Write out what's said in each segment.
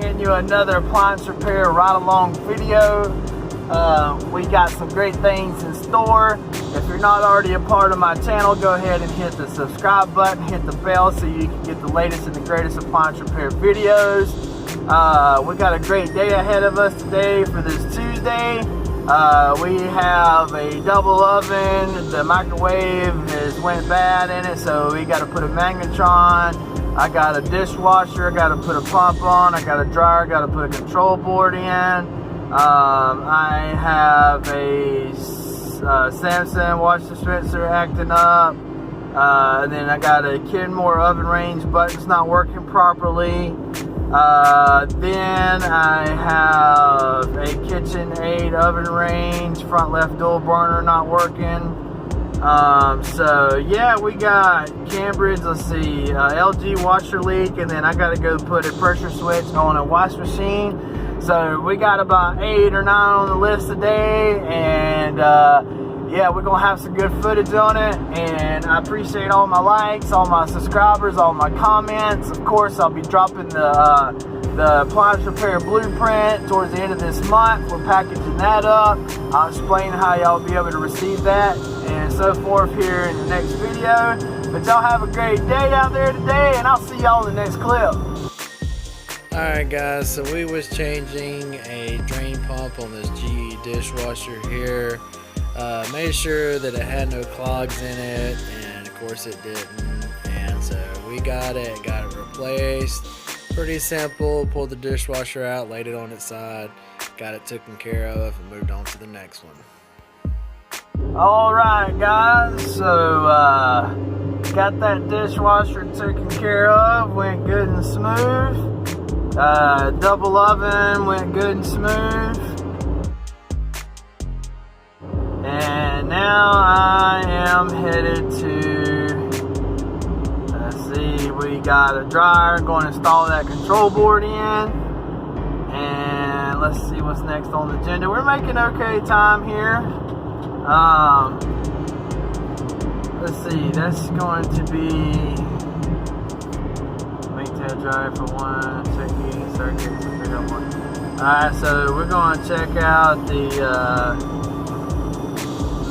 bringing you another appliance repair ride-along video. We got some great things in store. If you're not already a part of my channel, go ahead and hit the subscribe button, hit the bell so you can get the latest and the greatest appliance repair videos. We got a great day ahead of us today for this Tuesday. We have a double oven. The microwave has went bad in it, so we got to put a magnetron. I got a dishwasher, I got to put a pump on. I got a dryer, got to put a control board in. I have a Samsung wash dispenser acting up. And then I got a Kenmore oven range buttons not working properly. Then I have a KitchenAid oven range front left dual burner not working. So yeah, we got Cambridge, let's see, LG washer leak, and then I got to go put a pressure switch on a wash machine. So we got about 8 or 9 on the list today, and yeah, we're gonna have some good footage on it. And I appreciate all my likes, all my subscribers, all my comments. Of course, I'll be dropping the appliance repair blueprint towards the end of this month. We're packaging that up. I'll explain how y'all be able to receive that and so forth here in the next video. But y'all have a great day out there today, and I'll see y'all in the next clip. Alright guys, so we was changing a drain pump on this GE dishwasher here. Made sure that it had no clogs in it, and of course it didn't. And so we got it replaced. Pretty simple. Pulled the dishwasher out, laid it on its side, got it taken care of, and moved on to the next one. Alright guys, so got that dishwasher taken care of, went good and smooth. Double oven went good and smooth. And now I am headed to, let's see, we got a dryer, going to install that control board in. And let's see what's next on the agenda. We're making okay time here. Let's see, that's going to be make that dryer for one, check heating circuits, and pick up one. Alright, so we're going to check out the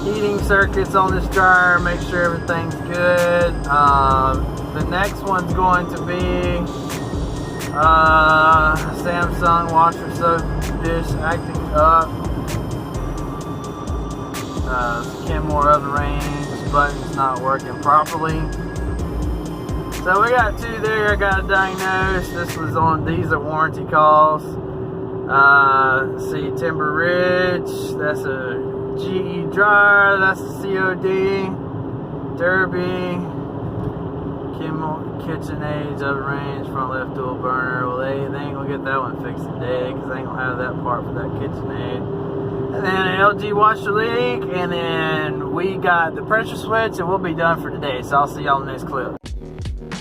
heating circuits on this dryer, make sure everything's good. The next one's going to be Samsung washer soap dish acting up. Kenmore oven range buttons not working properly. So we got 2 there I got to diagnose. This was on, these are warranty calls. Let's see, Timber Ridge, that's a GE dryer, that's a COD, Derby, KitchenAid oven range, front left dual burner. Well, they ain't gonna get that one fixed today because they ain't gonna have that part for that KitchenAid. And then an LG washer leak, and then we got the pressure switch, and we'll be done for today. So I'll see y'all in the next clip.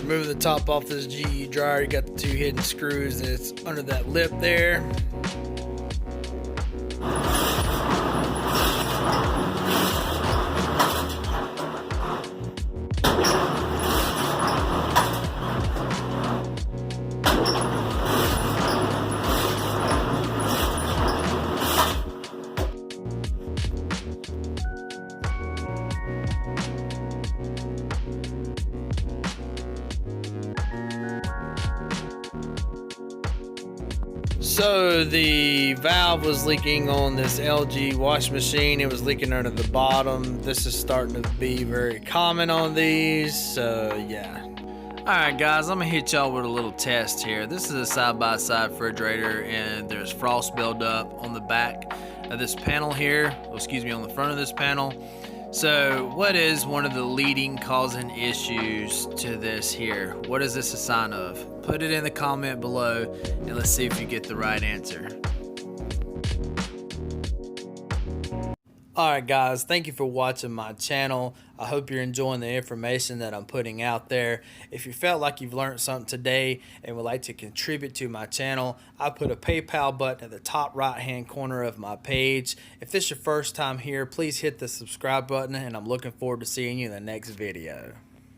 Removing the top off this GE dryer, you got the 2 hidden screws that's under that lip there. So the valve was leaking on this LG wash machine. It was leaking under the bottom. This is starting to be very common on these, so yeah. Alright guys, I'm gonna hit y'all with a little test here. This is a side-by-side refrigerator, and there's frost buildup on the back of this panel here. Oh, excuse me, on the front of this panel. So what is one of the leading causing issues to this here? What is this a sign of? Put it in the comment below, and let's see if you get the right answer. Alright guys, thank you for watching my channel. I hope you're enjoying the information that I'm putting out there. If you felt like you've learned something today and would like to contribute to my channel, I put a PayPal button at the top right hand corner of my page. If this is your first time here, please hit the subscribe button, and I'm looking forward to seeing you in the next video.